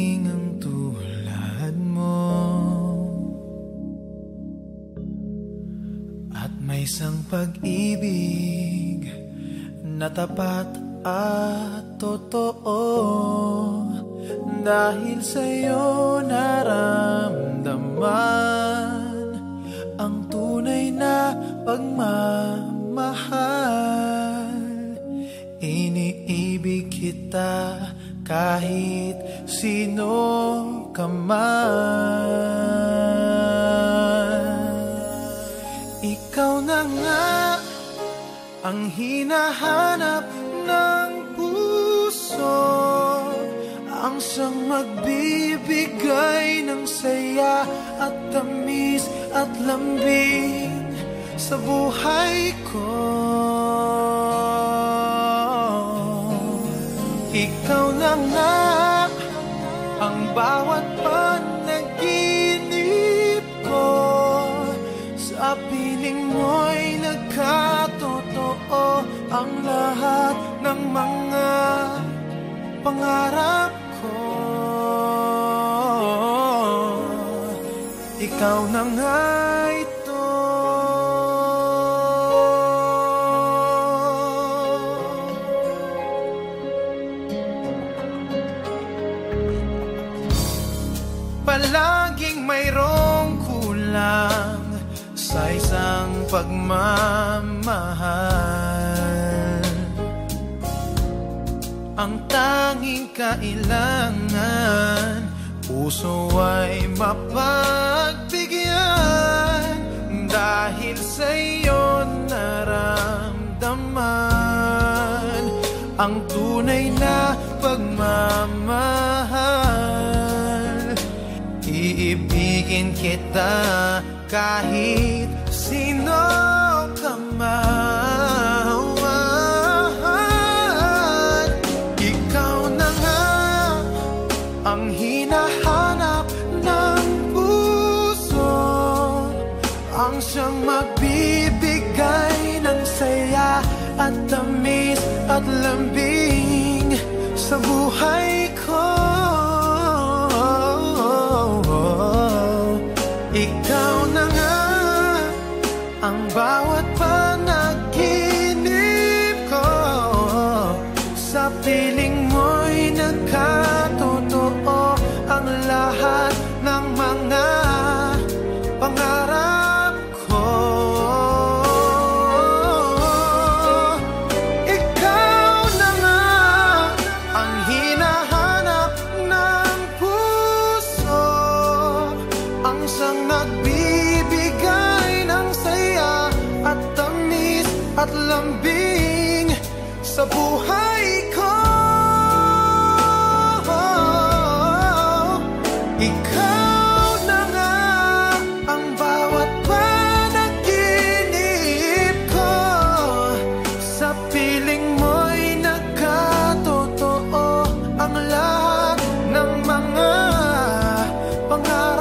dumating ang tulad mo, at may isang pag-ibig na tapat at totoo. Dahil sa'yo naramdaman ang tunay na pagmamahal. Iniibig kita kahit sino ka man. Ikaw na nga ang hinahanap ng puso, ang siyang magbibigay ng saya at tamis at lambing sa buhay ko. Ikaw na nga ang bawat panaginip ko, sa piling mo'y nagkatotoo ang lahat ng mga pangarap ko. Ikaw na nga ito. Palaging mayroong kulang sa isang pagmamahal. Ang tanging kailangan, puso ay mapagbigyan. Dahil sa'yo naramdaman ang tunay na pagmamahal. Iibigin kita kahit sino ka man. Ang hinahanap ng puso, ang siyang magbibigay ng saya at tamis at lambing sa buhay ko. Ikaw na nga ang bawat panaginip ko, sa piling mo'y nagkatotoo ang lahat ng mga pangarap ko. Ikaw na nga ang hinahanap ng puso, ang siyang nagbibigay ng saya at tamis at lambing sa buhay ko. Ikaw na nga ang bawat panaginip ko, sa piling mo'y nagkatotoo ang lahat ng mga pangarap